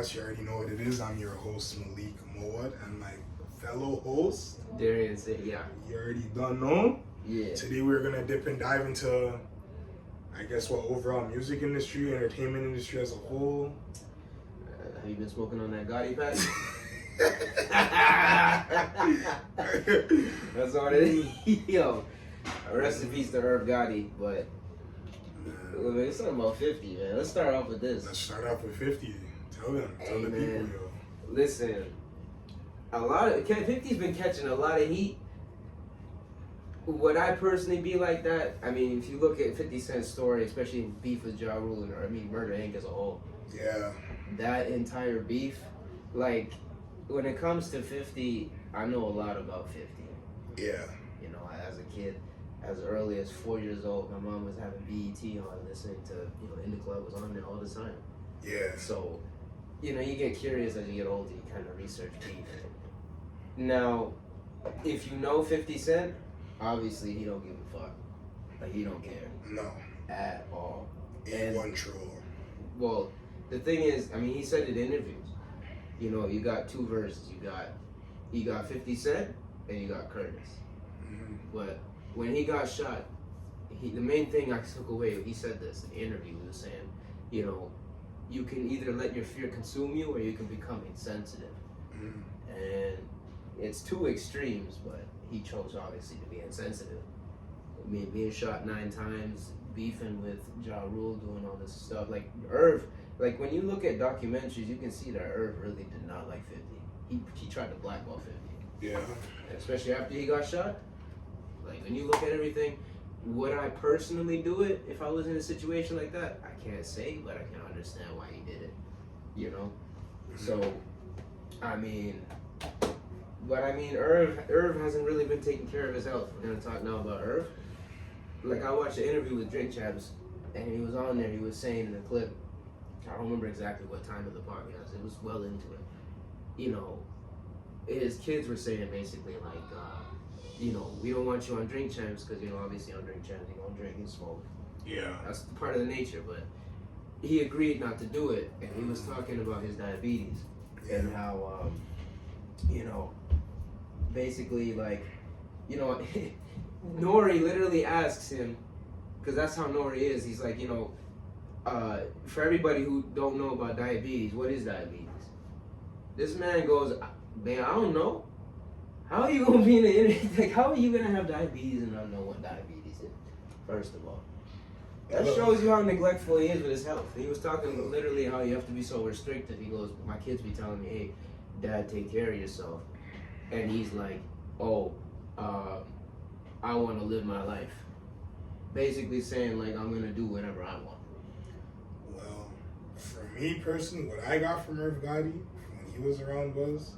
podcast. You already know what it is. I'm your host, Malik Moad, and my fellow host, Darius, yeah. You already don't know. Yeah. Today we're going to dip and dive into, I guess, what overall music industry, entertainment industry as a whole. Have you been smoking on that Gotti pack? That's all it is. Yo, rest in peace to Irv Gotti, but it's something about 50, man. Let's start off with this. Let's start off with 50. Tell the man. people, yo. Listen, 50's been catching a lot of heat. Would I personally be like that? I mean, if you look at 50 Cent's story, especially in beef with Ja Rule, Murder Inc. as a whole. Yeah. That entire beef, like, when it comes to 50, I know a lot about 50. Yeah. You know, as a kid, as early as 4 years old, my mom was having BET on, listening to, In the Club was on there all the time. Yeah. So, you get curious as you get older, you kind of research beef. Now, if you know 50 Cent, obviously he don't give a fuck. Like, he don't care. No. At all. A1 troll. Well, the thing is, he said it in interviews. You got two verses. You got 50 Cent and you got Curtis. Mm-hmm. But when he got shot, the main thing I took away, he said this in the interview, he was saying, you can either let your fear consume you or you can become insensitive. Mm-hmm. And it's two extremes, but he chose obviously to be insensitive. Being shot 9 times, beefing with Ja Rule, doing all this stuff. Like Irv, like when you look at documentaries, you can see that Irv really did not like 50. He tried to blackball 50. Yeah. And especially after he got shot. Like when you look at everything, would I personally do it if I was in a situation like that? I can't say, but I can understand why he did it. Mm-hmm. So, Irv hasn't really been taking care of his health. We're gonna talk now about Irv. Like I watched an interview with Drink Champs, and he was on there. He was saying in the clip, I don't remember exactly what time of the podcast. It was well into it. His kids were saying basically like, we don't want you on Drink Champs because obviously on Drink Champs you're gonna drink and smoke. Yeah. That's part of the nature, but he agreed not to do it, and he was talking about his diabetes and how, basically like, Nori literally asks him, because that's how Nori is. He's like, for everybody who don't know about diabetes, what is diabetes? This man goes, man, I don't know. How are you gonna be in the internet? Like, how are you gonna have diabetes and not know what diabetes is? First of all, that shows you how neglectful he is with his health. He was talking literally how you have to be so restricted. He goes, my kids be telling me, hey, Dad, take care of yourself. And he's like, I want to live my life. Basically saying, like, I'm going to do whatever I want. Well, for me personally, what I got from Irv Gotti when he was around was,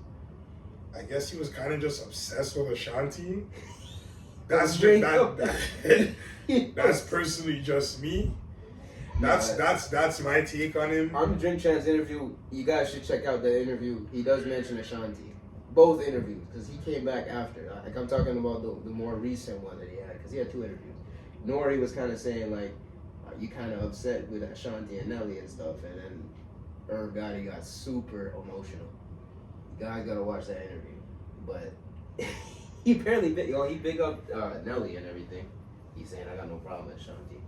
I guess he was kind of just obsessed with Ashanti. That's that's personally just me. That's my take on him. On the Drink Champs interview, you guys should check out the interview. He does mention Ashanti. Both interviews, because he came back after. Like I'm talking about the more recent one that he had, because he had 2 interviews. Nori was kind of saying like, you kind of upset with Ashanti and Nelly and stuff, and then Irv Gotti got super emotional. You guys gotta watch that interview. But he big up Nelly and everything. He's saying I got no problem with Ashanti.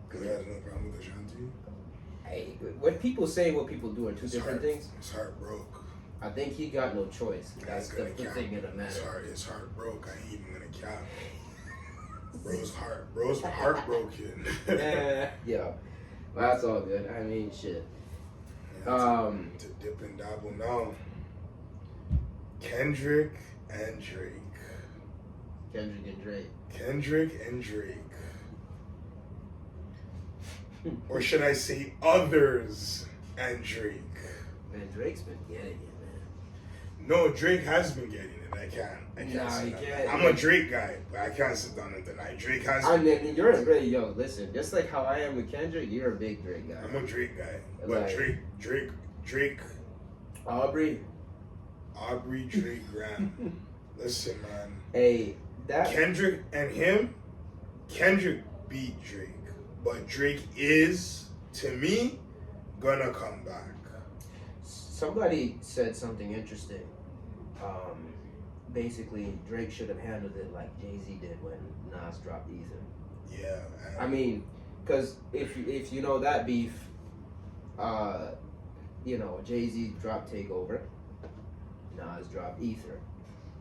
Because he has no problem with Ashanti. Hey, what people say and what people do are two different things. His heart broke. I think he got no choice. That's the thing in the matter. His heart broke. I ain't even gonna cap. Bro's heartbroken. Yeah. Well, that's all good. Shit. To dip and dabble now. Kendrick and Drake. Kendrick and Drake. Or should I say others and Drake? Man, Drake's been getting it, man. No, Drake has been getting it. I can't. I'm a Drake guy, but I can't sit down and deny Drake has. You're really listen. Just like how I am with Kendrick, you're a big Drake guy. I'm a Drake guy, but like, Drake. Aubrey, Drake, Graham. Listen, man. Hey, Kendrick and him. Kendrick beat Drake, but Drake is, to me, gonna come back. somebody said something interesting. Basically, Drake should have handled it like Jay-Z did when Nas dropped Ether. Yeah. I mean, because if you know that beef, you know, Jay-Z dropped Takeover, Nas dropped Ether.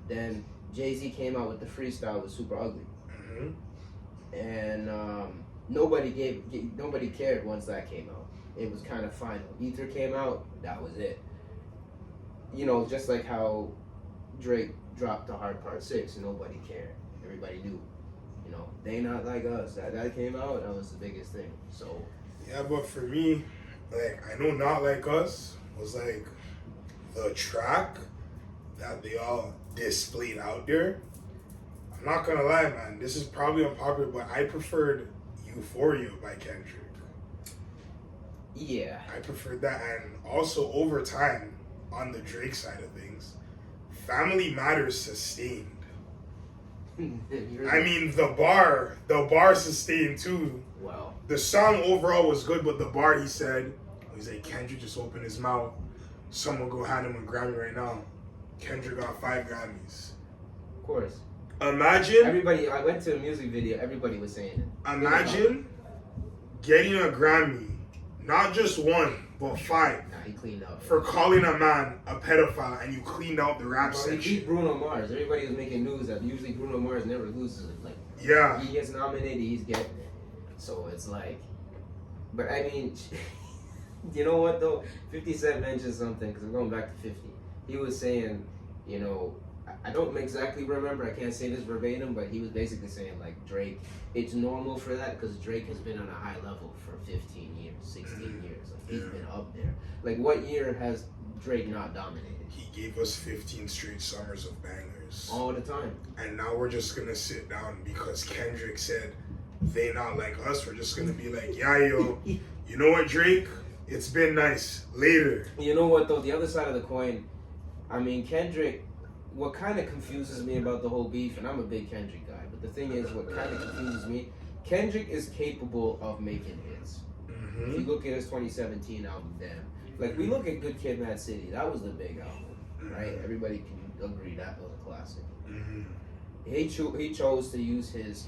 Then Jay-Z came out with the freestyle with Super Ugly. And nobody cared once that came out. It was kind of final. Ether came out, that was it. You know, just like how Drake dropped the Hard Part 6, nobody cared. Everybody knew. You know, They Not Like Us. That came out, that was the biggest thing. So yeah, but for me, like, I know Not Like Us was like the track that they all displayed out there. I'm not gonna lie, man, this is probably unpopular, but I preferred Euphoria by Kendrick. yeah. I preferred that, and also over time, on the Drake side of things, Family Matters sustained. I mean, the bar sustained too. Wow. The song overall was good, but the bar, he's like, Kendrick just opened his mouth. Someone go hand him a Grammy right now. Kendrick got 5 Grammys. Of course. Imagine. Everybody, I went to a music video, everybody was saying it. Imagine getting a Grammy, not just 1, but 5. Nah, he cleaned up. For calling a man a pedophile, and you cleaned out the rap Well, he section. beat Bruno Mars. Everybody was making news that usually Bruno Mars never loses it. Like, Yeah. he gets nominated, he's getting it. So it's like, but I mean, you know what though? 50 Cent mentioned something, because I'm going back to 50. He was saying, you know, I don't exactly remember, I can't say this verbatim, but he was basically saying, like, Drake, it's normal for that because Drake has been on a high level for 15 years, 16 years. Like, he's been up there. Like, what year has Drake not dominated? He gave us 15 straight summers of bangers. All the time. And now we're just gonna sit down because Kendrick said They Not Like Us. We're just gonna be like, yeah, yo, you know what, Drake? It's been nice. Later. You know what though? The other side of the coin, I mean, Kendrick, what kind of confuses me about the whole beef, and I'm a big Kendrick guy, but the thing is, what kind of confuses me, Kendrick is capable of making hits. If you look at his 2017 album, Damn. Like, we look at Good Kid, Mad City, that was the big album, right? Everybody can agree that was a classic. He chose to use his,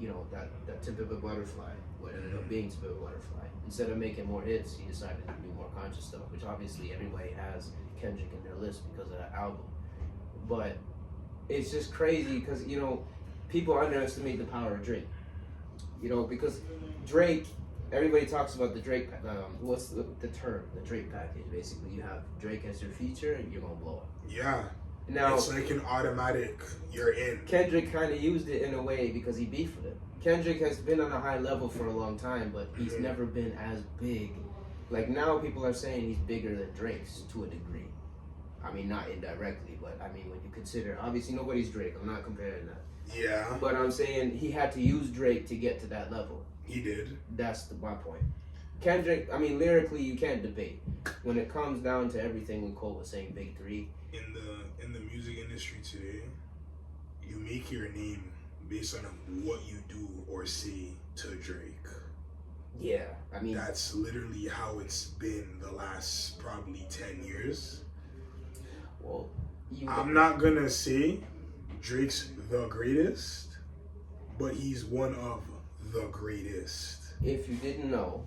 you know, that Tip of a Butterfly, what ended up being Tip of a Butterfly. Instead of making more hits, he decided to do more conscious stuff, which obviously everybody has Kendrick in their list because of that album. But it's just crazy because, you know, people underestimate the power of Drake. You know, because Drake, everybody talks about the Drake, what's the term? The Drake package. Basically, you have Drake as your feature and you're going to blow up. Yeah. Now, it's like an automatic, you're in. Kendrick kind of used it in a way because he beefed with it. Kendrick has been on a high level for a long time, but he's never been as big. Like, now people are saying he's bigger than Drake's to a degree. I mean, not indirectly, but I mean, when you consider, obviously nobody's Drake. I'm not comparing that. Yeah. But I'm saying he had to use Drake to get to that level. He did. That's my point. Kendrick, I mean, lyrically, you can't debate. When it comes down to everything when Cole was saying, Big 3. In the music industry today, you make your name based on what you do or say to Drake. Yeah, I mean, that's literally how it's been the last probably 10 years. Well, I'm not gonna say Drake's the greatest, but he's one of the greatest. If you didn't know,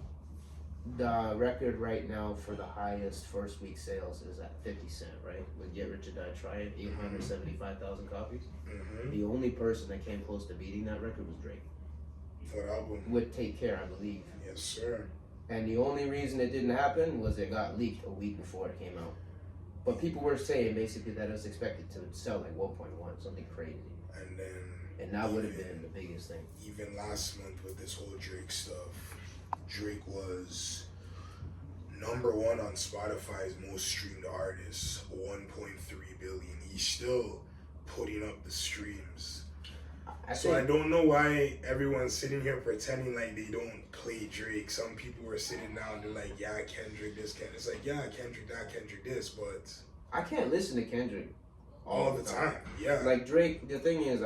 the record right now for the highest first week sales is at 50 Cent, right? With Get Rich or Die Trying, 875,000 copies. The only person that came close to beating that record was Drake. What album? With Take Care, I believe. Yes, sir. And the only reason it didn't happen was it got leaked a week before it came out. But people were saying basically that it was expected to sell like 1.1, something crazy. And that would have been the biggest thing. Even last month with this whole Drake stuff, Drake was #1 on Spotify's most streamed artist, 1.3 billion. He's still putting up the streams. I don't know why everyone's sitting here pretending like they don't play Drake. Some people were sitting down, they're like, yeah, Kendrick this, Kendrick. It's like, yeah, Kendrick that, Kendrick this, but I can't listen to Kendrick all the time. Yeah. Like Drake, the thing is,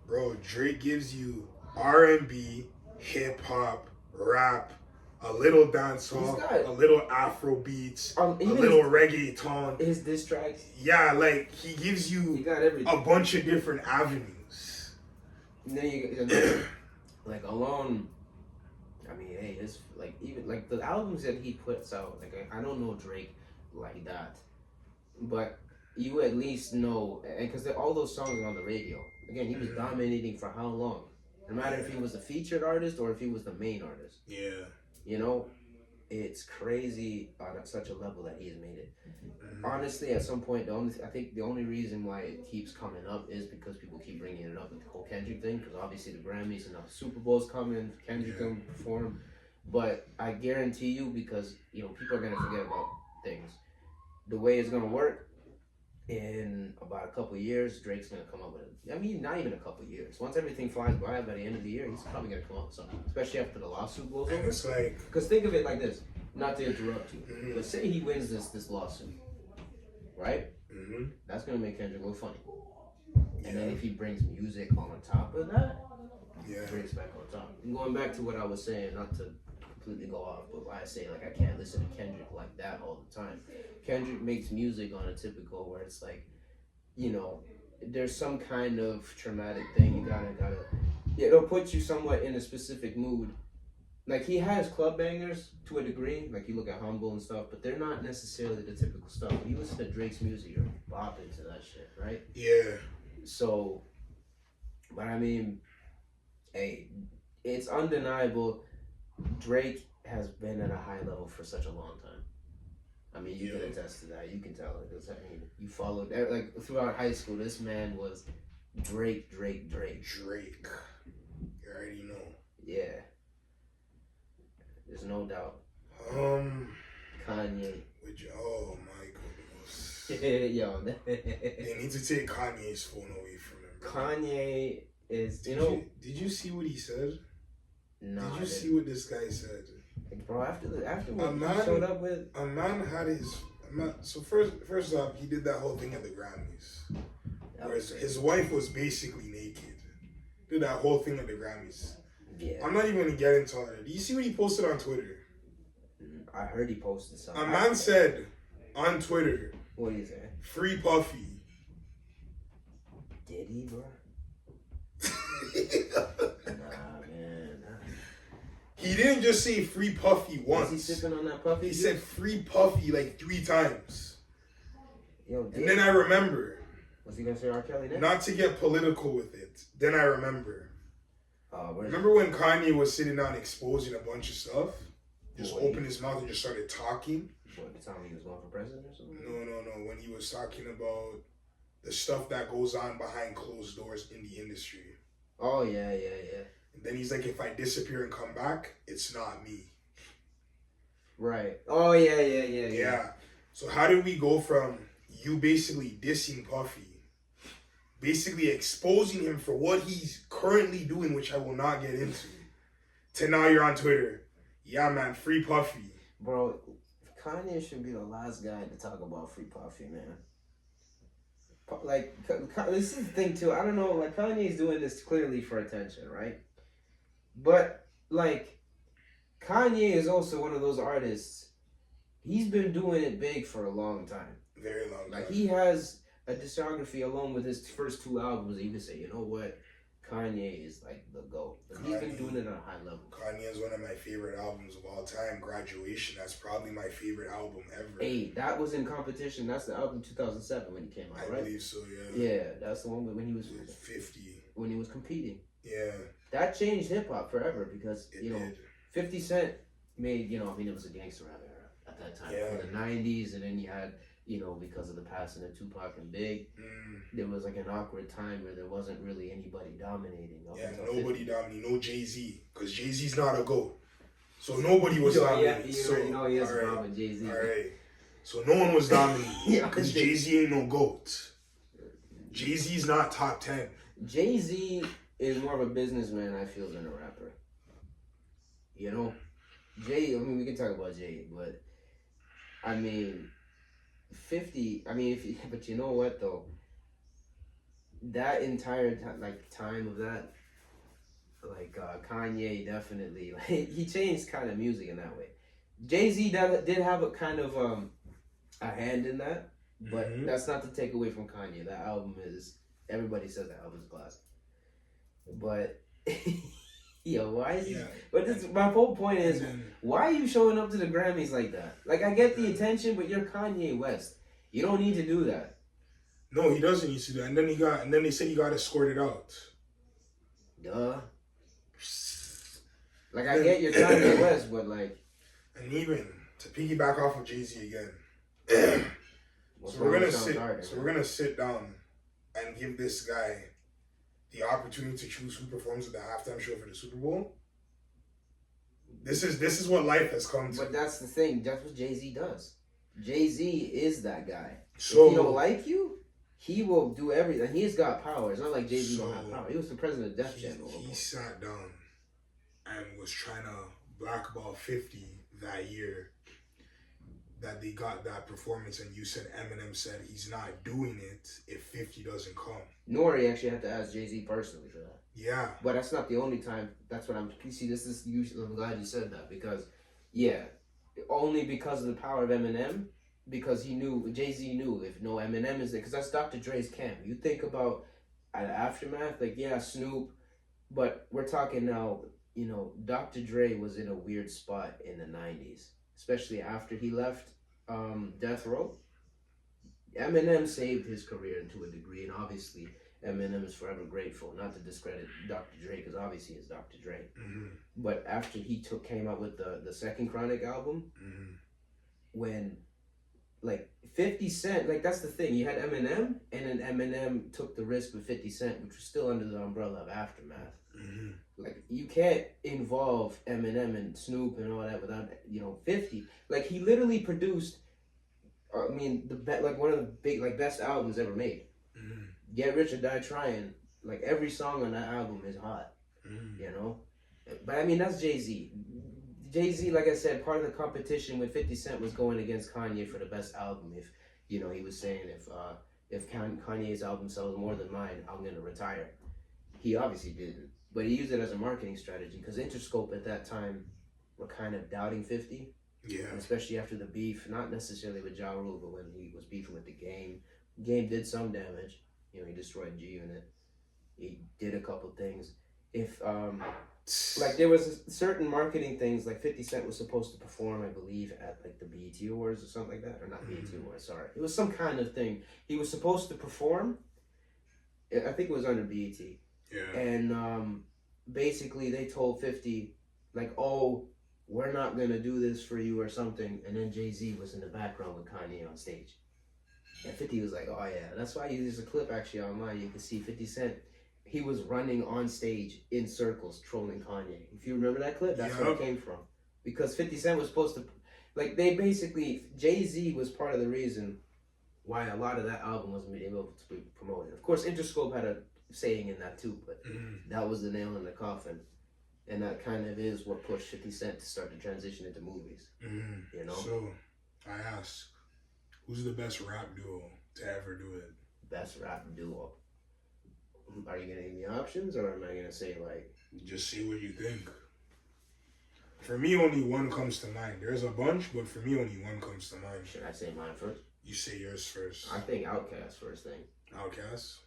bro, Drake gives you R&B, hip hop, rap, a little dancehall, got- a little Afro beats, a even little reggaeton. his diss tracks. Yeah, like he gives He you got everything. a bunch of different avenues. And then you like Alone. I mean, hey, it's like even like the albums that he puts out. Like I don't know Drake like that, but you at least know, and because all those songs are on the radio. Again, he was dominating for how long? No matter if he was the featured artist or if he was the main artist. Yeah. You know, it's crazy on such a level that he has made it. Honestly, at some point, I think the only reason why it keeps coming up is because people keep bringing it up with the whole Kendrick thing. Because obviously the Grammys and the Super Bowl's coming, Kendrick gonna perform. But I guarantee you, because people are gonna forget about things. The way it's gonna work, in about a couple of years, Drake's gonna come up with it. I mean, not even a couple of years. Once everything flies by the end of the year, he's probably gonna come up with something. Especially after the lawsuit blows And over. it's like, Because think of it like this, not to interrupt you, but say he wins this lawsuit, right? That's gonna make Kendrick look funny. And then if he brings music on top of that, Drake's back on top. And going back to what I was saying, not to completely go off, but why I say like I can't listen to Kendrick like that all the time. Kendrick makes music on a typical where it's like, there's some kind of traumatic thing. You gotta it'll put you somewhat in a specific mood. Like he has club bangers to a degree, like you look at Humble and stuff, but they're not necessarily the typical stuff. When you listen to Drake's music, you're bopping to that shit, right? Yeah. So, but I mean, hey, it's undeniable. Drake has been at a high level for such a long time. I mean, you can attest to that. You can tell it. I mean, you followed like throughout high school. This man was Drake. You already know. Yeah. There's no doubt. Kanye. Oh my goodness. Yo. They need to take Kanye's phone away from him. Bro. Kanye is, Did you see what he said? No. Did you see what this guy said? Bro, after what he showed up with, a man had his. So first off, he did that whole thing at the Grammys, whereas his wife was basically naked. Did that whole thing at the Grammys. Yeah. I'm not even gonna get into all that. Do you see what he posted on Twitter? I heard he posted something. A man said on Twitter, "What do you say? Free Puffy." Did he, bro? Nah, man. He didn't just say Free Puffy once. Was he sipping on that Puffy? He said Free Puffy like 3 times. Yo, and then I remember. Was he gonna say R. Kelly next? Not to get political with it. Then I remember. Remember when Kanye was sitting down exposing a bunch of stuff? Just opened his mouth and just started talking. What, the time he was going for president or something? No. When he was talking about the stuff that goes on behind closed doors in the industry. Oh, yeah. And then he's like, if I disappear and come back, it's not me. Right. Oh, yeah. Yeah. So how did we go from you basically dissing Puffy, basically exposing him for what he's currently doing, which I will not get into, to now you're on Twitter. Yeah, man, Free Puffy. Bro, Kanye should be the last guy to talk about Free Puffy, man. Like, this is the thing, too. I don't know, like, Kanye's doing this clearly for attention, right? But, like, Kanye is also one of those artists. He's been doing it big for a long time. Very long time. Like, he has a discography along with his first 2 albums that you can say, you know what? Kanye is like the GOAT. He's been doing it at a high level. Kanye is one of my favorite albums of all time. Graduation, that's probably my favorite album ever. Hey, that was in competition. That's the album 2007 when he came out, right? I believe so, yeah. Yeah, that's the one when he was 50. When he was competing. Yeah. That changed hip hop forever because, it did. 50 Cent made, it was a gangster rap era at that time. Yeah. In the 90s, and then you had, because of the passing of Tupac and Big, there was like an awkward time where there wasn't really anybody dominating. Yeah, nobody dominating. No Jay-Z. Because Jay-Z's not a GOAT. So nobody was dominating. Yeah, you already know he has a problem with Jay-Z. All right. So no one was dominating. Because Jay-Z ain't no GOAT. Jay-Z's not top 10. Jay-Z is more of a businessman, I feel, than a rapper. Jay, we can talk about Jay, but 50, but you know what though? That entire time of that, like Kanye definitely, like, he changed kind of music in that way. Jay-Z did have a kind of a hand in that, but that's not to take away from Kanye. That album is, everybody says that album's classic. But yo, why is he? But my whole point is, why are you showing up to the Grammys like that? Like, I get the attention, but you're Kanye West. You don't need to do that. No, he doesn't need to do that. And then they said he got escorted out. Duh. Like, I get your Kanye West, but like. And even to piggyback off of Jay-Z again. So we're gonna sit down and give this guy the opportunity to choose who performs at the halftime show for the Super Bowl. This is what life has come to. But that's the thing. That's what Jay-Z does. Jay-Z is that guy. So, if he don't like you, he will do everything. He's got power. It's not like Jay-Z don't have power. He was the president of Def Jam. He sat down and was trying to blackball 50 that year that they got that performance, and you said Eminem said he's not doing it if 50 doesn't come. Nor he actually had to ask Jay-Z personally for that. Yeah. But that's not the only time. That's what I'm... You see, this is... I'm glad you said that, because, yeah, only because of the power of Eminem, because he knew, Jay-Z knew if no Eminem is there, because that's Dr. Dre's camp. You think about Aftermath, like, yeah, Snoop, but we're talking now, you know, Dr. Dre was in a weird spot in the 90s, especially after he left Death Row. Eminem saved his career to a degree, and obviously Eminem is forever grateful. Not to discredit Dr. Dre, because obviously it's Dr. Dre. Mm-hmm. But after he came out with the second Chronic album, when like 50 Cent, like that's the thing, you had Eminem, and then Eminem took the risk with 50 Cent, which was still under the umbrella of Aftermath. Like, you can't involve Eminem and Snoop and all that without, you know, 50. Like, he literally produced, I mean, like one of the big, like, best albums ever made. Get Rich or Die Trying. Like, every song on that album is hot. You know? But I mean, that's Jay-Z. Jay-Z, like I said, part of the competition with 50 Cent was going against Kanye for the best album. If, you know, he was saying if Kanye's album sells more than mine, I'm going to retire. He obviously didn't. But he used it as a marketing strategy, because Interscope at that time were kind of doubting 50. Yeah. And especially after the beef, not necessarily with Ja Rule, but when he was beefing with the Game. Game did some damage. You know, he destroyed G-Unit. He did a couple things. If, like, there was certain marketing things, like 50 Cent was supposed to perform, I believe, at, like, the BET Awards or something like that. Or not BET Awards, sorry. It was some kind of thing. He was supposed to perform. I think it was under BET. Yeah. And basically they told 50, like, oh, we're not going to do this for you or something. And then Jay-Z was in the background with Kanye on stage. And 50 was like, oh, yeah. That's why there's a clip actually online. You can see 50 Cent. He was running on stage in circles trolling Kanye. If you remember that clip, that's where it came from. Because 50 Cent was supposed to, like, they basically, Jay-Z was part of the reason why a lot of that album wasn't able to be promoted. Of course, Interscope had a saying in that too, but that was the nail in the coffin, and that kind of is what pushed 50 Cent to start to transition into movies. You know. So I ask, who's the best rap duo to ever do it? Best rap duo. Are you gonna give me options, or am I gonna say like? Just see what you think. For me, only one comes to mind. There's a bunch, but for me, only one comes to mind. Should I say mine first? You say yours first. I think Outkast first thing. Outkast?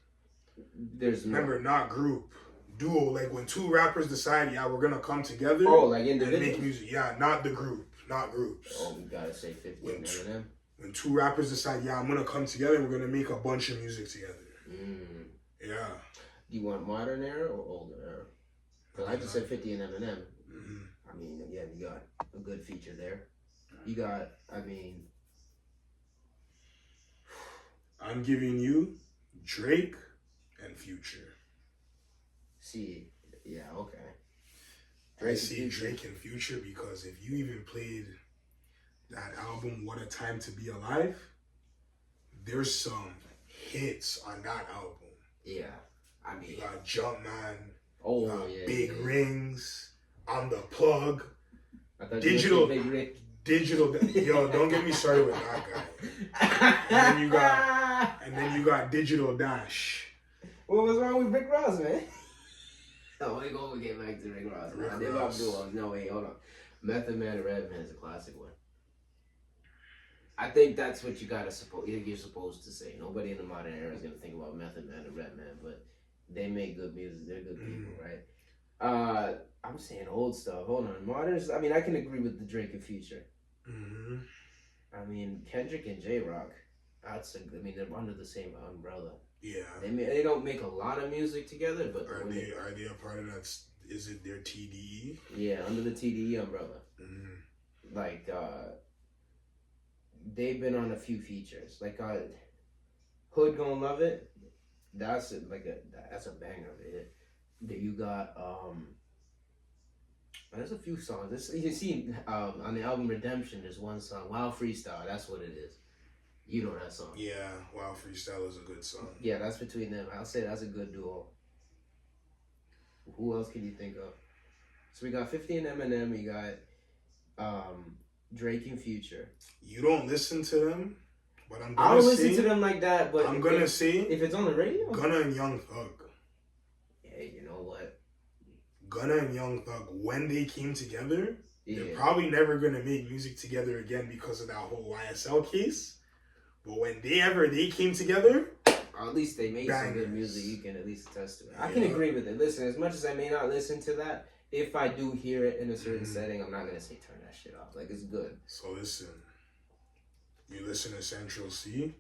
There's remember, not group, duo. Like when two rappers decide, yeah, we're gonna come together. Oh, like individuals? And make music. Yeah, not the group, not groups. Oh, we gotta say 50 and Eminem. When two rappers decide, yeah, I'm gonna come together, we're gonna make a bunch of music together. Yeah. Do you want modern era or older era? Because I just said 50 and Eminem. I mean, yeah, you got a good feature there. You got, I mean, I'm giving you Drake and Future. See, yeah, okay. I see Drake and Future because if you even played that album, What a Time to Be Alive, there's some hits on that album. Yeah, I mean, you got Jumpman, oh, you got yeah, Big Rings, On the Plug, Digital, yo, don't get me started with that guy. And then you got Digital Dash. What was wrong with Rick Ross, man? We gonna get back to Rick Ross. Rick Nah, Ross. No, wait, hold on. Method Man and Redman is a classic one. I think that's what you're supposed to say. Nobody in the modern era is gonna think about Method Man and Redman, but they make good music. They're good people, right? I'm saying old stuff. Hold on, moderns. I mean, I can agree with the Drake and Future. Mm-hmm. I mean, Kendrick and J Rock. I mean, they're under the same umbrella. Yeah. They don't make a lot of music together, but Are they a part of that? Is it their TDE? Yeah, under the TDE umbrella. Mm-hmm. Like they've been on a few features. Like Hood Gonna Love It. That's a banger of it. That you got there's a few songs. You see on the album Redemption, there's one song, Wild Freestyle. That's what it is. You know that song. Yeah, Wild Freestyle is a good song. Yeah, that's between them. I'll say that's a good duo. Who else can you think of? So we got 50 and Eminem. We got Drake and Future. You don't listen to them, but I'm gonna I don't listen to them like that. But I'm gonna say if it's on the radio, Gunna and Young Thug. Hey, you know what? Gunna and Young Thug, when they came together, Yeah. they're probably never gonna make music together again because of that whole YSL case. But when they came together, or at least they made some good bangers. music. You can at least attest to it. I can agree with it. Listen, as much as I may not listen to that, if I do hear it in a certain setting, I'm not gonna say turn that shit off. Like, it's good. So listen, you listen to Central C.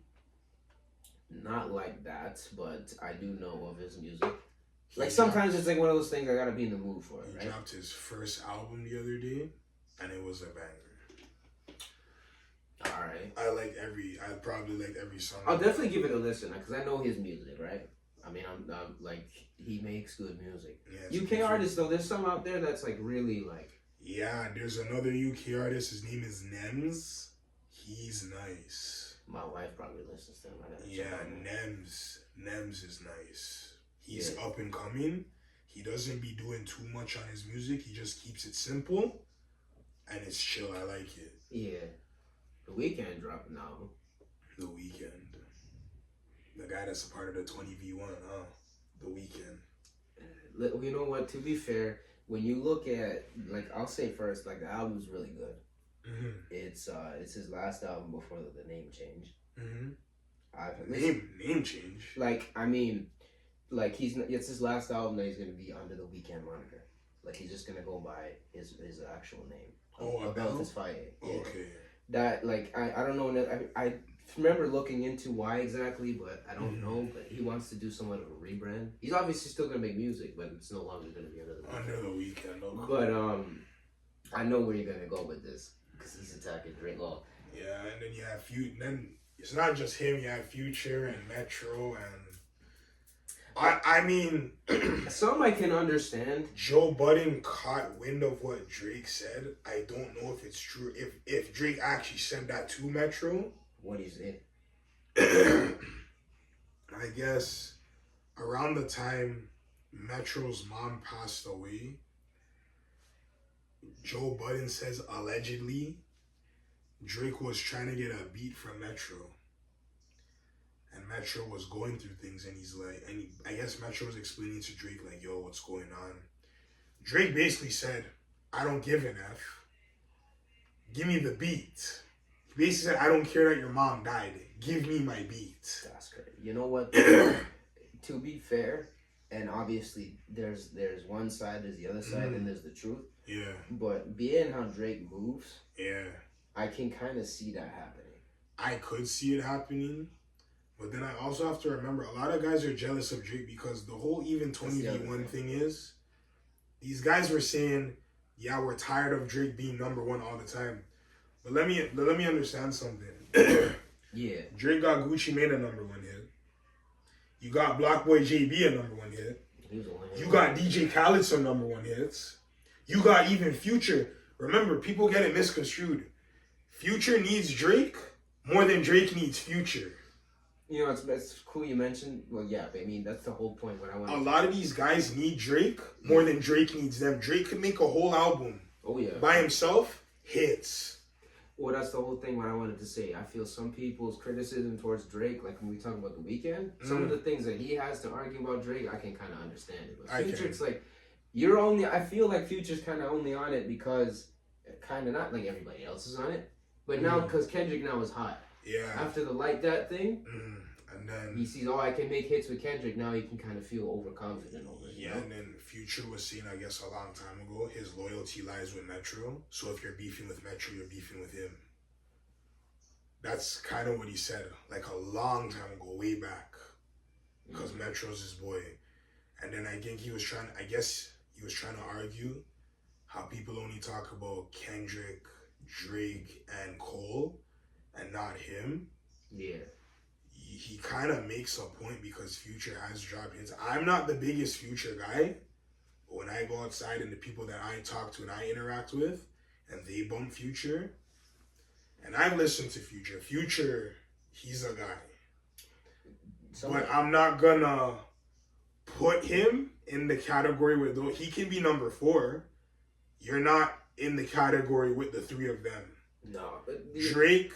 Not like that, but I do know of his music. Like, sometimes it's like one of those things I gotta be in the mood for. He Right? dropped his first album the other day, and it was a banger. All right. I probably liked every song. I'll definitely give it a listen because I know his music, right? I mean, I'm like, he makes good music. Yeah, UK artists though, there's some out there that's like really like. Yeah, there's another UK artist. His name is Nems. He's nice. My wife probably listens to him. Nems is nice. He's up and coming. He doesn't be doing too much on his music. He just keeps it simple, and it's chill. I like it. Yeah. The Weeknd dropped an album. The Weeknd. The guy that's a part of the 20v1, huh? The Weeknd. You know what? To be fair, when you look at, like, I'll say first, like, the album's really good. Mm-hmm. It's his last album before the name change. Mm-hmm. Name change. Like, I mean, like, it's his last album that he's gonna be under the Weeknd moniker. Like, he's just gonna go by his actual name. About his fight. Yeah. Okay. That, like, I don't know. I remember looking into why exactly, but I don't know. But he wants to do somewhat of a rebrand. He's obviously still gonna make music, but it's no longer gonna be under the Weeknd. Okay. But I know where you're gonna go with this because he's attacking Drake. Well, yeah, and then you have then it's not just him. You have Future and Metro and. I mean, some I can understand. Joe Budden caught wind of what Drake said. I don't know if it's true. If Drake actually said that to Metro. What he said? I guess around the time Metro's mom passed away, Joe Budden says allegedly Drake was trying to get a beat from Metro. And Metro was going through things, and he's like, I guess Metro was explaining to Drake, like, yo, what's going on? Drake basically said, I don't give an F. Give me the beat. He basically said, I don't care that your mom died. Give me my beat. That's crazy. You know what? To be fair, and obviously there's one side, there's the other side, and there's the truth. Yeah. But being how Drake moves, yeah, I can kind of see that happening. I could see it happening. But then I also have to remember, a lot of guys are jealous of Drake because the whole even 20v1 thing is, these guys were saying, yeah, we're tired of Drake being number one all the time. But let me understand something. Yeah. Drake got Gucci Mane a number one hit. You got Block Boy JB a number one hit. You got DJ Khaled some number one hits. You got even Future. Remember, people get it misconstrued. Future needs Drake more than Drake needs Future. You know, it's cool you mentioned. Well, yeah, I mean, that's the whole point. What I want. A lot of these guys need Drake more than Drake needs them. Drake could make a whole album. Oh yeah. By himself, hits. Well, that's the whole thing. What I wanted to say. I feel some people's criticism towards Drake, like when we talk about The Weeknd, some of the things that he has to argue about Drake, I can kind of understand it. But Future, it's like, I feel like Future's kind of only on it because, kind of not like everybody else is on it, but now because Kendrick now is hot. Yeah. After the Like That thing, and then he sees, I can make hits with Kendrick. Now he can kind of feel overconfident over it. Yeah, and then Future was saying, I guess, a long time ago, his loyalty lies with Metro. So if you're beefing with Metro, you're beefing with him. That's kind of what he said, like a long time ago, way back. Because Metro's his boy. And then I think he was trying to argue how people only talk about Kendrick, Drake, and Cole, and not him. Yeah. He kind of makes a point because Future has dropped hits. I'm not the biggest Future guy, but when I go outside and the people that I talk to and I interact with, and they bump Future, and I've listened to Future. Future, he's a guy. But I'm not gonna put him in the category where though he can be number 4. You're not in the category with the 3 of them. No. Drake,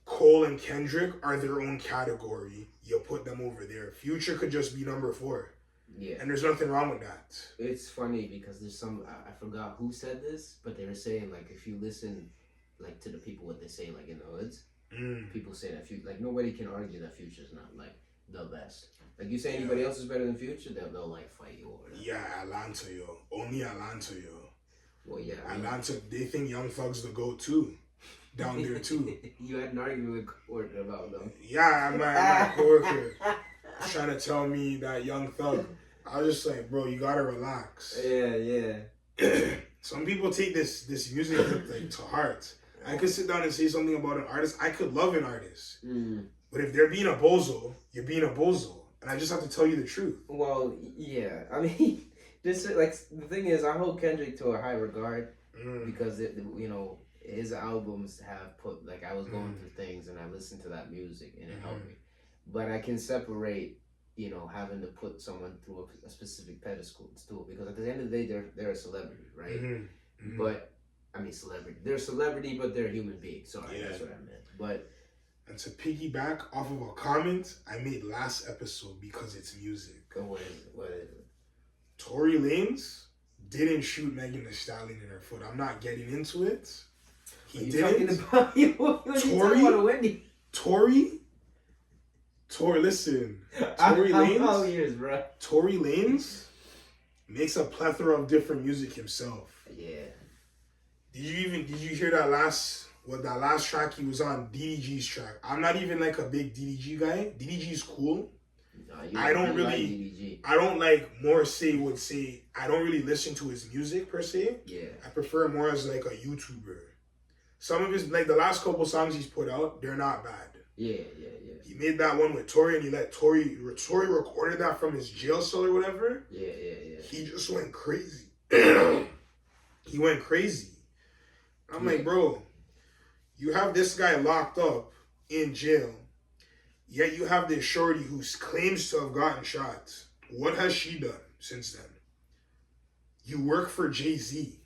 Cole, and Kendrick are their own category. You put them over there. Future could just be number 4. Yeah. And there's nothing wrong with that. It's funny because there's I forgot who said this, but they were saying, like, if you listen, like, to the people, what they say, like, in the hoods, people say that Future, like, nobody can argue that Future's not, like, the best. Like, you say anybody else is better than Future, they'll like, fight you over that. Yeah, Atlanta, yo. Only Atlanta, yo. Well, yeah. Atlanta, they think Young Thug's the GOAT, too. Down there, too. You had an argument with coworker about them. Yeah, my coworker was trying to tell me that Young Thug. I was just like, bro, you gotta relax. Yeah. Some people take this music like to heart. I could sit down and say something about an artist. I could love an artist. But if they're being a bozo, you're being a bozo. And I just have to tell you the truth. Well, yeah. I mean, just like the thing is, I hold Kendrick to a high regard because his albums have put, like, I was going through things and I listened to that music and it helped me. But I can separate, having to put someone through a specific pedestal because at the end of the day, they're a celebrity, right? But I mean, celebrity. They're a celebrity, but they're a human being. Sorry, that's what I meant. But. And to piggyback off of a comment I made last episode because it's music. What is it? Tory Lanez didn't shoot Megan Thee Stallion in her foot. I'm not getting into it. He didn't. Listen. Tory Lanez. Tory Lanez makes a plethora of different music himself. Yeah. Did you hear that last track he was on? DDG's track. I'm not even like a big DDG guy. DDG's cool. No, I don't really listen to his music per se. Yeah. I prefer him more as like a YouTuber. Some of his, like the last couple songs he's put out, they're not bad. Yeah. He made that one with Tory and he let Tory recorded that from his jail cell or whatever. Yeah. He just went crazy. He went crazy. I'm like, bro, you have this guy locked up in jail, yet you have this shorty who claims to have gotten shot. What has she done since then? You work for Jay-Z.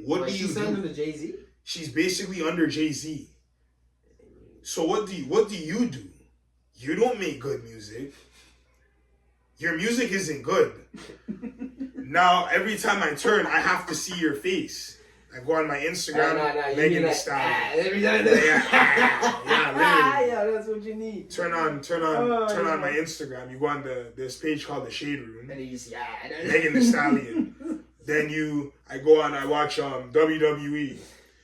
What do you do? She's under the Jay-Z? She's basically under Jay-Z. So what do you do? You don't make good music. Your music isn't good. Now, every time I turn, I have to see your face. I go on my Instagram, Megan Thee Stallion. Every time yeah, that's what you need. Turn on my Instagram. You go on this page called the Shade Room. And you see Megan Thee Stallion. Then I go on, I watch WWE.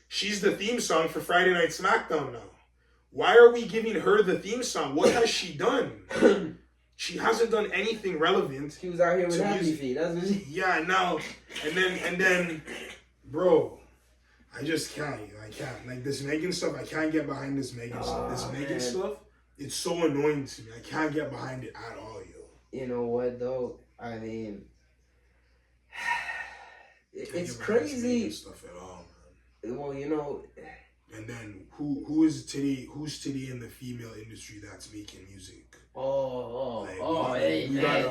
She's the theme song for Friday Night SmackDown now. Why are we giving her the theme song? What has she done? She hasn't done anything relevant. She was out here with Happy Feet. That's what she. Yeah, now and then, bro, I just can't. I can't. Like this Megan stuff, I can't get behind this Megan stuff. This Megan stuff, it's so annoying to me. I can't get behind it at all, yo. You know what though? I mean, it's crazy. Stuff at all, man. Well, And then who's today in the female industry that's making music? The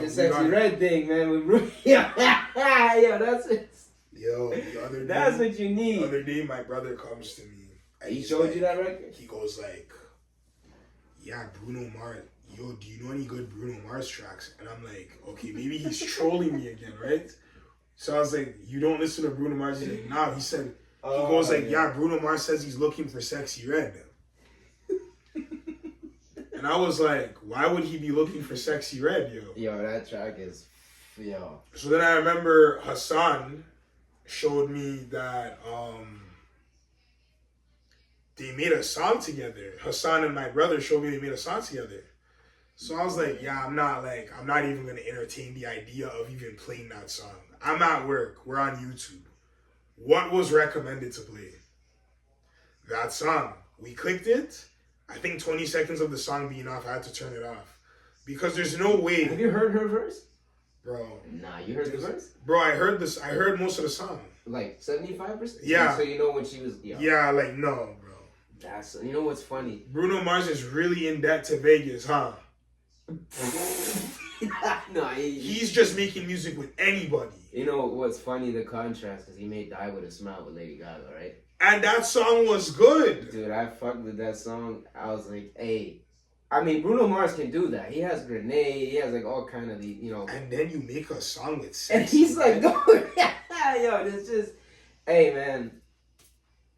Sexy Red thing, man. Yeah, that's it. Yo, the other day, that's what you need. The other day, my brother comes to me. He showed you that record? He goes like, yeah, Bruno Mars. Yo, do you know any good Bruno Mars tracks? And I'm like, okay, maybe he's trolling me again, right? So I was like, you don't listen to Bruno Mars? He's like, nah. He said, he goes like, yeah, Bruno Mars says he's looking for Sexy Red. And I was like, why would he be looking for Sexy Red, yo? Yo, that track is, yo. So then I remember Hassan showed me that they made a song together. Hassan and my brother showed me they made a song together. So I was like, yeah, I'm not even going to entertain the idea of even playing that song. I'm at work. We're on YouTube. What was recommended to play? That song. We clicked it. I think 20 seconds of the song being off, I had to turn it off. Because there's no way. Have you heard her verse? Bro. Nah, you heard the verse? Bro, I heard this. I heard most of the song. Like 75%? Yeah. So you know when she was... Yo. Yeah, like, no, bro. That's... You know what's funny? Bruno Mars is really in debt to Vegas, huh? No, he's just making music with anybody. You know what's funny? The contrast, because he made Die With A Smile with Lady Gaga, right? And that song was good. Dude, I fucked with that song. I was like, hey. I mean, Bruno Mars can do that. He has Grenade. He has like all kind of the, you know. And then you make a song with Sexy. And he's like, yo, it's just, hey, man.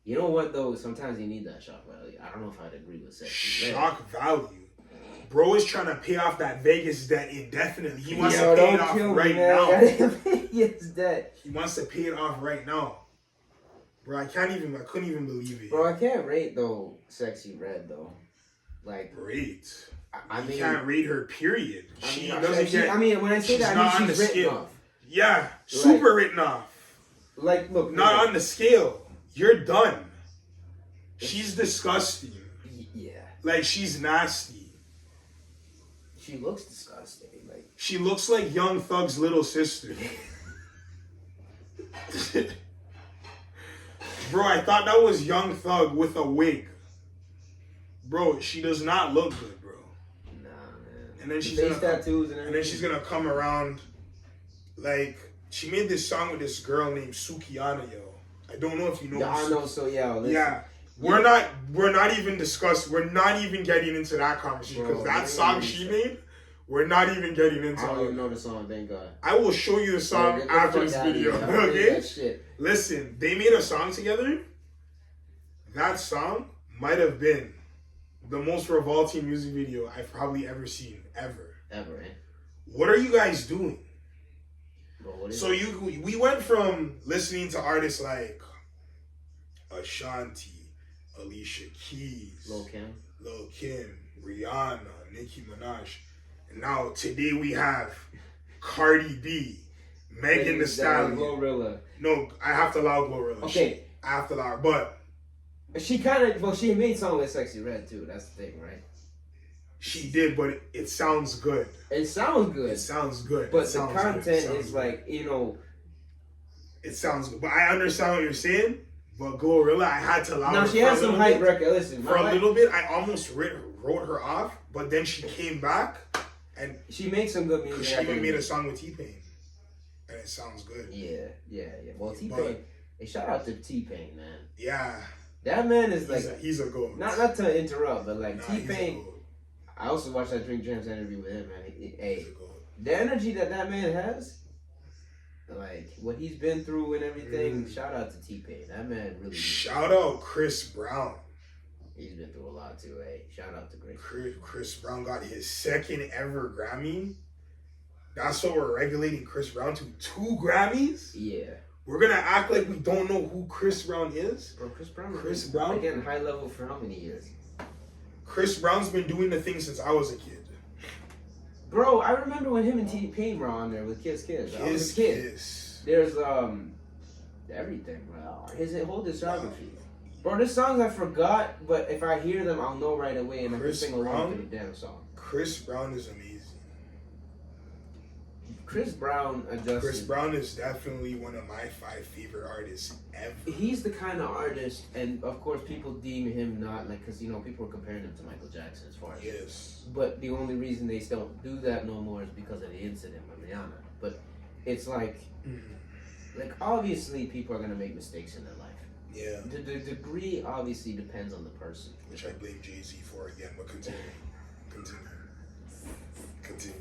You know what, though? Sometimes you need that shock value. I don't know if I'd agree with Sexy Red. Shock value. Bro is trying to pay off that Vegas debt indefinitely. He wants to pay it off right now. Vegas debt. He wants to pay it off right now. Bro, I couldn't even believe it. Bro, I can't rate, though, Sexy Red, though. Like, rate. I mean, you can't rate her, period. She doesn't when I say that, I mean she's written off. Yeah, super written off. Like, look. Not on the scale. You're done. She's disgusting. Yeah. Like, she's nasty. She looks disgusting. Like, she looks like Young Thug's little sister. Bro, I thought that was Young Thug with a wig. Bro, she does not look good, bro. Nah, man. And then she's tattoos and then she's gonna come around. Like, she made this song with this girl named Sukiyana, yo. I don't know if you know. Yeah, I know. So yeah, listen. Yeah. We're not even getting into that conversation because that song she made, we're not even getting into. I don't even know the song, thank God. I will show you the song after this video. Okay? Listen, they made a song together. That song might have been the most revolting music video I've probably ever seen, ever. Ever, eh? What are you guys doing? Bro, we went from listening to artists like Ashanti, Alicia Keys, Lil Kim, Rihanna, Nicki Minaj, and now today we have Cardi B, Megan Thee Stallion. Glorilla. No, I have to allow Glorilla. Okay. I have to allow her, but she she made song with Sexy Red too. That's the thing, right? She did, but it sounds good. It sounds good. It sounds good. But the content is like, you know. It sounds good, but I understand what you're saying. But Glorilla, I had to allow her. Now she has some hype record. Listen, for a little bit, I almost wrote her off, but then she came back and she makes some good music. She even made a song with T-Pain, and it sounds good. Yeah. Well, T-Pain. Hey, shout out to T-Pain, man. Yeah. That man is he's a goat. Not to interrupt, but like T-Pain. I also watched that Drink Champs interview with him, man. Hey, the energy that man has. Like, what he's been through and everything, shout out to T-Pain. That man really... Shout out Chris Brown. He's been through a lot too, eh? Shout out to Chris Brown got his second ever Grammy. That's what we're regulating Chris Brown to. 2 Grammys? Yeah. We're going to act like we don't know who Chris Brown is? Bro, Chris Brown? Again, high level for how many years? Chris Brown's been doing the thing since I was a kid. Bro, I remember when him and T-Pain were on there with Kiss. I was a kid. There's everything, bro. His whole discography. Bro, there's songs I forgot, but if I hear them, I'll know right away and I can sing along with the damn song. Chris Brown is amazing. Chris Brown is definitely one of my 5 favorite artists ever. He's the kind of artist, and of course people deem him not like, because you know people are comparing him to Michael Jackson as far as. Yes. But the only reason they don't do that no more is because of the incident with Rihanna. But it's like, like obviously people are gonna make mistakes in their life. Yeah. The degree obviously depends on the person. Which I blame Jay-Z for again, but continue. Continue.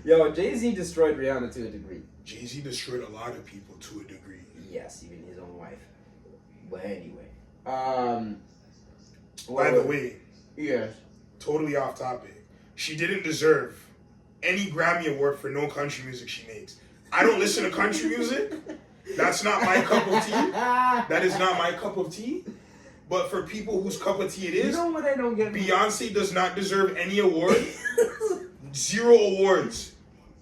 Yo, Jay-Z destroyed Rihanna to a degree. Jay-Z destroyed a lot of people to a degree. Yes, even his own wife. But anyway. By the way, yes. totally off topic. She didn't deserve any Grammy award for no country music she makes. I don't listen to country music. That's not my cup of tea. That is not my cup of tea. But for people whose cup of tea it is, you know what I don't get? Beyonce does not deserve any award. 0 awards.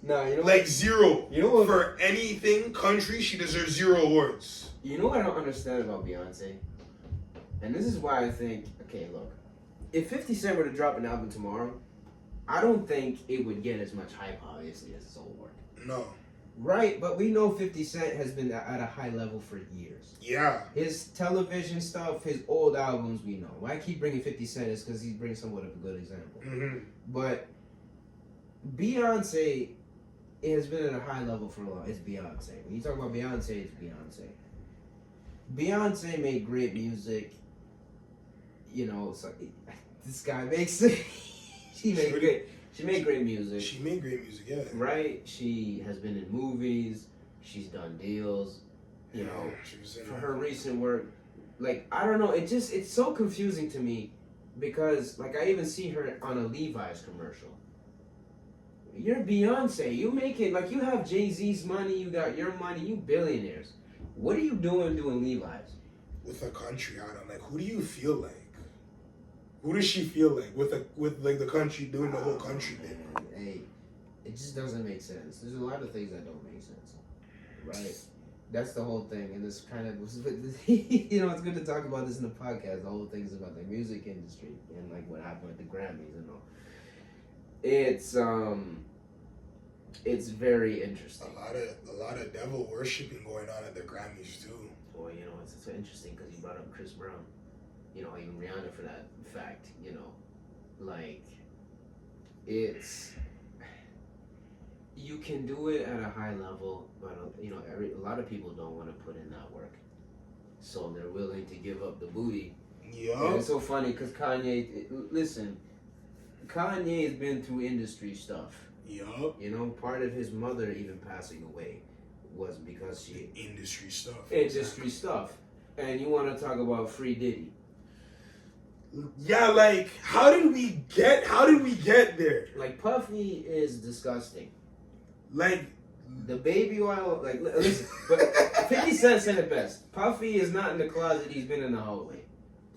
No, you know like what? 0. You know what? For anything country, she deserves 0 awards. You know what I don't understand about Beyonce? And this is why I think, okay, look, if 50 Cent were to drop an album tomorrow, I don't think it would get as much hype, obviously, as his old work. No. Right, but we know 50 Cent has been at a high level for years. Yeah. His television stuff, his old albums, we know. Why I keep bringing 50 Cent is because he brings somewhat of a good example. Mm-hmm. But Beyonce has been at a high level for a long. It's Beyonce. When you talk about Beyonce, it's Beyonce. Beyonce made great music. You know, so this guy makes it. She made great music. She made great music, yeah. Right? She has been in movies. She's done deals. You know, for her recent work. Like, I don't know. It's so confusing to me because, like, I even see her on a Levi's commercial. You're Beyonce. You make it, like, you have Jay-Z's money. You got your money. You billionaires. What are you doing Levi's? With a country album, like, who do you feel like? Who does she feel like with like the country doing the whole country thing? Hey, it just doesn't make sense. There's a lot of things that don't make sense, right? That's the whole thing, and this kind of you know, it's good to talk about this in the podcast. The whole thing is about the music industry and like what happened with the Grammys and all. It's very interesting. A lot of devil worshiping going on at the Grammys too. Well, you know, it's so interesting because you brought up Chris Brown. You know, even Rihanna for that fact, you know, like, you can do it at a high level, but, you know, a lot of people don't want to put in that work. So they're willing to give up the booty. Yeah. And it's so funny because Kanye has been through industry stuff. Yup. You know, part of his mother even passing away was because she... Industry stuff. Industry stuff. And you want to talk about Free Diddy. Yeah, like, how did we get there? Like, Puffy is disgusting. Like, the baby oil, like, listen, but 50 Cent said it best. Puffy is not in the closet, he's been in the hallway.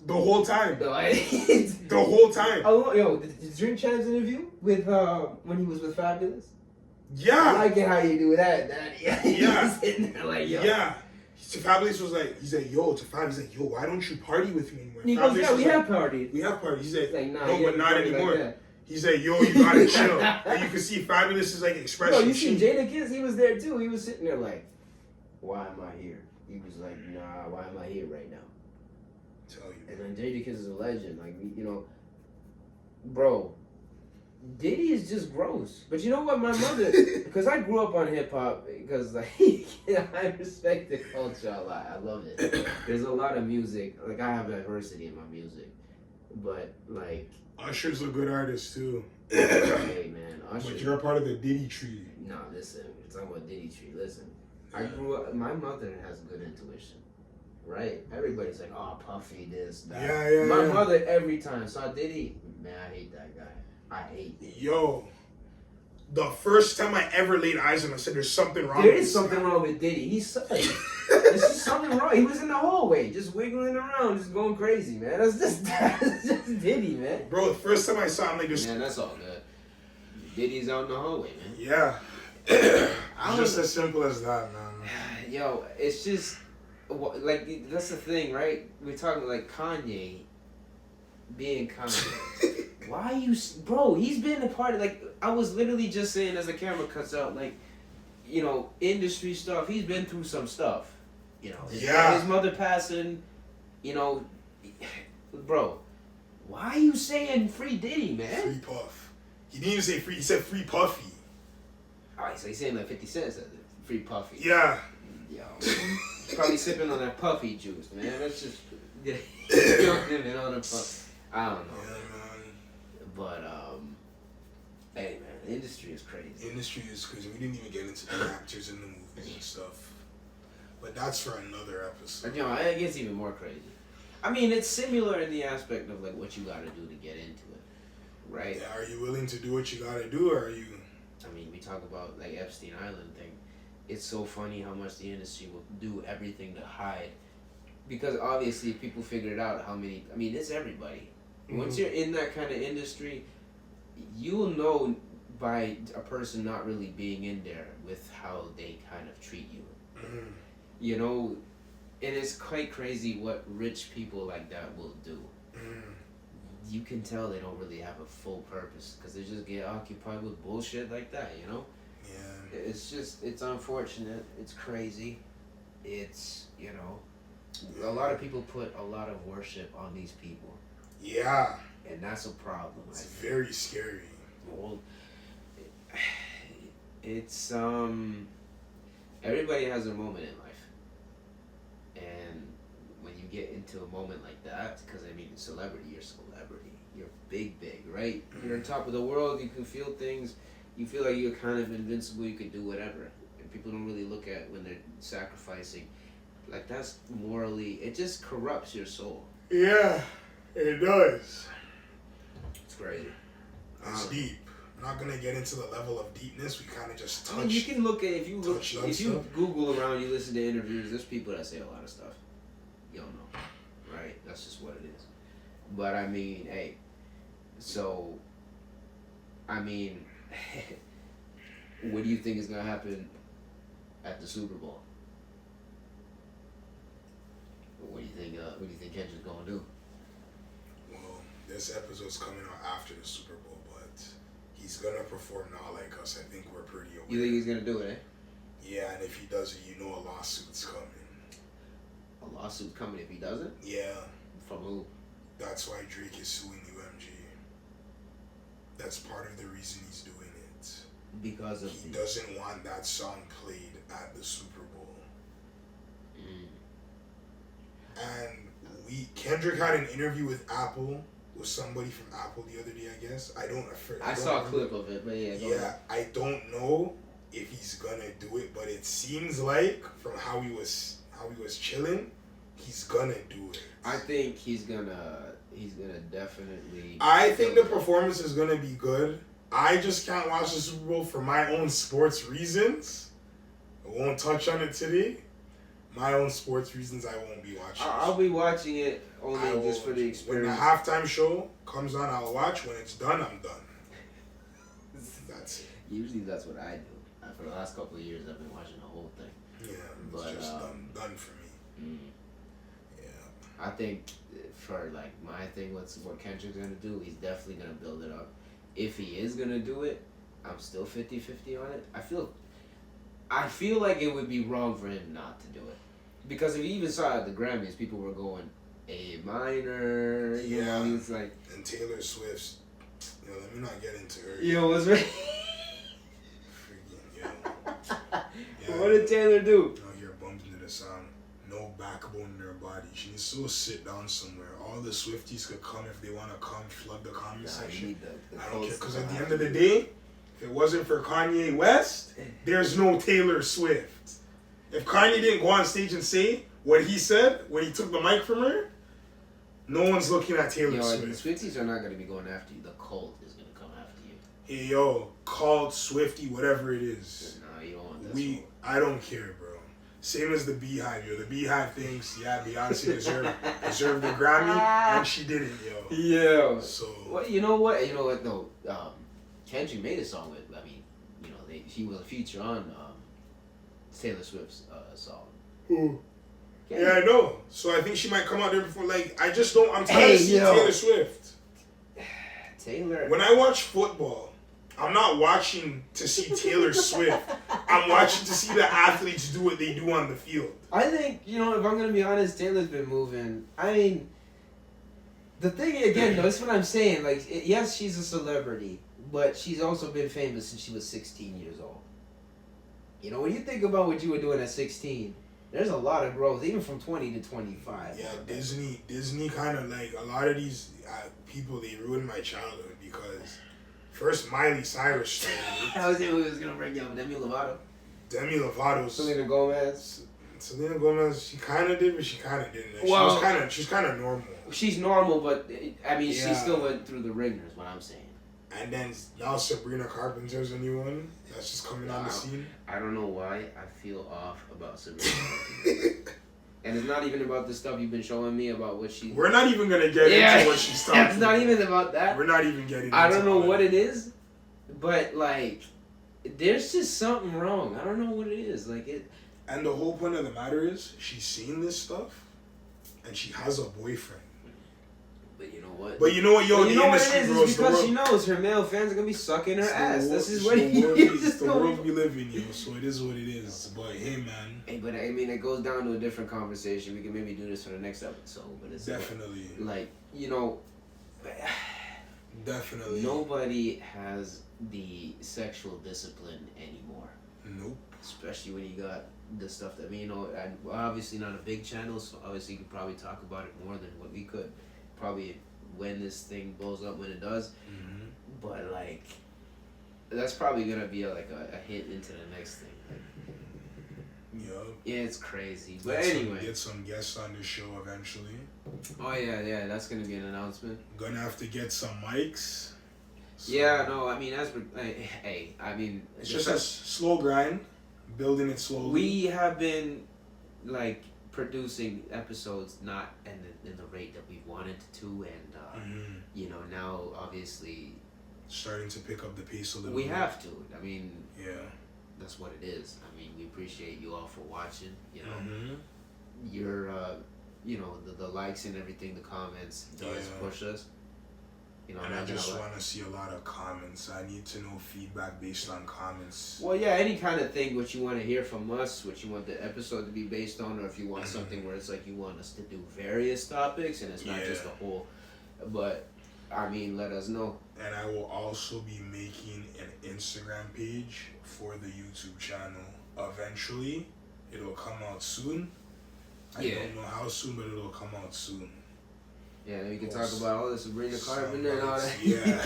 The whole time. The whole time. Oh, yo, did Drink Champs interview with, when he was with Fabulous? Yeah. I like it how you do that, Daddy. Yeah. He's sitting there like, yo. Yeah. Fabulous was like, he's like, yo, to Fab, he's like, yo, why don't you party with me anymore? And he goes, yeah, we have partied. We have partied. He's like, nah, no, but not anymore. Like he's like, yo, you gotta chill. And you can see Fabulous is like expression. Yo, you see Jadakiss? He was there too. He was sitting there like, why am I here? He was like, nah, why am I here right now? Tell you. And then Jadakiss is a legend. Like, you know, bro, Diddy is just gross. But you know what, my mother, because I grew up on hip hop, because like I respect the culture a lot. I love it. There's a lot of music. Like, I have diversity in my music, but like Usher's a good artist too. Hey man, Usher. But you're a part of the Diddy tree. Nah, listen, we're talking about Diddy tree. Listen, I grew up. My mother has good intuition. Right? Everybody's like, oh, Puffy, this, that. Yeah. My mother every time saw Diddy. Man, I hate that guy. I hate it. Yo, the first time I ever laid eyes on him, I said, "There's something wrong." There is something wrong with Diddy. He's like, there's just something wrong. He was in the hallway, just wiggling around, just going crazy, man. That's just Diddy, man. Bro, the first time I saw him, like, this. Man, that's all good. Diddy's out in the hallway, man. Yeah. It's just as simple as that, man. Yo, it's just like that's the thing, right? We're talking like Kanye being Kanye. Why you, bro? He's been a part of, like, I was literally just saying as the camera cuts out, like, you know, industry stuff. He's been through some stuff, you know. His mother passing, you know, bro. Why are you saying Free Diddy, man? Free Puff. He didn't even say free. He said Free Puffy. All right, so he's saying like 50 Cent says it. Free Puffy. Yeah. Yo, probably sipping on that Puffy juice, man. That's just living on a puff. I don't know. Yeah, man. But hey, man. the industry is crazy. Industry is crazy. We didn't even get into the actors in the movies and stuff. But that's for another episode. You know, it gets even more crazy. I mean, it's similar in the aspect of like what you got to do to get into it, right? Yeah, are you willing to do what you got to do, or are you? I mean, we talk about like Epstein Island thing. It's so funny how much the industry will do everything to hide, because obviously people figured out how many. I mean, it's everybody. Once you're in that kind of industry, you'll know by a person not really being in there with how they kind of treat you. You know, and it's quite crazy what rich people like that will do. You can tell they don't really have a full purpose because they just get occupied with bullshit like that, you know? Yeah. It's unfortunate. It's crazy. It's, you know, a lot of people put a lot of worship on these people. Yeah. And that's a problem. It's very scary. Well, it's, everybody has a moment in life. And when you get into a moment like that, because I mean, celebrity, you're big, right? You're on top of the world, you can feel things, you feel like you're kind of invincible, you can do whatever. And people don't really look at when they're sacrificing. Like, that's morally, it just corrupts your soul. Yeah, it does. It's crazy. It's deep. I'm not gonna get into the level of deepness. We kind of just touched. I mean, you can look at if you Google around, you listen to interviews. There's people that say a lot of stuff. You don't know, right? That's just what it is. But I mean, hey, so I mean, what do you think is gonna happen at the Super Bowl? What do you think? What do you think Kendrick's gonna do? Well, this episode's coming out after the Super Bowl, but he's gonna perform Not Like Us. I think we're pretty aware. You think he's gonna do it, eh? Yeah, and if he does it, you know a lawsuit's coming. A lawsuit's coming if he doesn't? Yeah. From who? That's why Drake is suing UMG. That's part of the reason he's doing it. Because of he doesn't want that song played at the Super Bowl. And Kendrick had an interview with Apple, with somebody from Apple the other day, I guess. I saw a clip of it, but yeah. Yeah, I don't know if he's gonna do it, but it seems like from how he was chilling, he's gonna do it. I think he's gonna definitely. I think the performance is gonna be good. I just can't watch the Super Bowl for my own sports reasons. I won't touch on it today. My own sports reasons, I won't be watching. I'll be watching it only just for the experience. When the halftime show comes on, I'll watch. When it's done, I'm done. That's it. Usually that's what I do. For the last couple of years, I've been watching the whole thing. Yeah, it's just done for me. Yeah. I think for like my thing, what Kendrick's gonna do, he's definitely gonna build it up. If he is gonna do it, I'm still 50-50 on it. I feel like it would be wrong for him not to do it. Because if you even saw at the Grammys, people were going A minor. You know, he's like. And Taylor Swift's. You know, let me not get into her. Yo, what's right? Freaking yo. What did Taylor do? Out here bumped into the sound. No backbone in her body. She needs to sit down somewhere. All the Swifties could come if they want to come, flood the comment section. I don't care. Because at the end of the day, if it wasn't for Kanye West, there's no Taylor Swift. If Kanye didn't go on stage and say what he said when he took the mic from her, no one's looking at Taylor Swift. The Swifties are not going to be going after you. The cult is going to come after you. Hey, yo, called Swifty, whatever it is. No, you don't want that. I don't care, bro. Same as the Beehive, yo. The Beehive thinks, yeah, Beyonce deserved the Grammy, and she didn't, yo. Yeah. So. Well, you know what? No. Kendrick made a song with. I mean, he was a feature on Taylor Swift's song. Who? Yeah, I know. So I think she might come out there before. Like, I'm trying to see Taylor Swift. Taylor. When I watch football, I'm not watching to see Taylor Swift. I'm watching to see the athletes do what they do on the field. I think, if I'm going to be honest, Taylor's been moving. I mean, the thing, again, though, that's what I'm saying. Like, yes, she's a celebrity, but she's also been famous since she was 16 years old. When you think about what you were doing at 16, there's a lot of growth, even from 20 to 25. Yeah, Disney kind of like, a lot of these people, they ruined my childhood because First Miley Cyrus story. I was thinking we was gonna bring up Demi Lovato. Demi Lovato's. Selena Gomez. Selena Gomez, she kind of did, but she kind of didn't. Well, she's kind of normal. She's normal, but I mean, she still went through the ringer, is what I'm saying. And then now Sabrina Carpenter's a new one that's just coming on the scene. I don't know why I feel off about Sabrina Carpenter. And it's not even about the stuff you've been showing me about what she... We're not even going to get into what she's talking about. It's not even about that. We're not even getting into I don't know what it is, but, like, there's just something wrong. I don't know what it is. Like, it... And the whole point of the matter is, she's seen this stuff, and she has a boyfriend. But you know what? But you know what, yo, you know what it is? It's because she knows her male fans are going to be sucking her ass. This is what it's the world we live in, yo. So it is what it is. But hey, man. Hey, but I mean, it goes down to a different conversation. We can maybe do this for the next episode. But it's definitely like, you know, definitely nobody has the sexual discipline anymore. Nope. Especially when you got the stuff that you know. And obviously not a big channel, so obviously you could probably talk about it more than what we could. Probably when this thing blows up when it does. Mm-hmm. But like, that's probably gonna be a hit into the next thing. Yup. Yeah, it's crazy. But anyway, get some guests on the show eventually. Oh yeah, that's gonna be an announcement. Gonna have to get some mics. So, yeah, no, I mean I mean it's just a slow grind, building it slowly. We have been like producing episodes not in the rate that we wanted to, and you know, now obviously starting to pick up the pace a little we bit. have to. I mean, yeah, that's what it is. I mean, we appreciate you all for watching. You know, your you know, the likes and everything, the comments does push us. You know, and I just want to see a lot of comments. I need to know feedback based on comments. Well, yeah, any kind of thing, what you want to hear from us, what you want the episode to be based on, or if you want something where it's like you want us to do various topics and it's not just a whole. But, I mean, let us know. And I will also be making an Instagram page for the YouTube channel. Eventually, it'll come out soon. I don't know how soon, but it'll come out soon. Yeah, then we can talk about all this Sabrina Carpenter and all that. Yeah.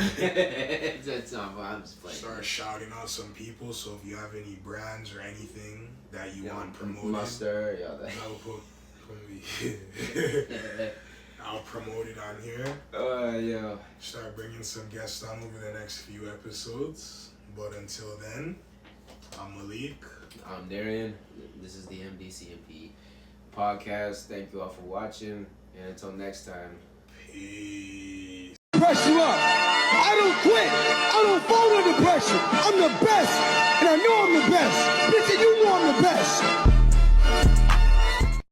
That's not I'm just playing. Start shouting out some people, so if you have any brands or anything that you want promoted. Mustard, that. I'll promote it on here. Yeah. Start bringing some guests on over the next few episodes. But until then, I'm Malik. I'm Darian. This is the MDCMP podcast. Thank you all for watching. And until next time, peace. Press you up. I don't quit. I don't fold under pressure. I'm the best. And I know I'm the best. Listen, you know I'm the best.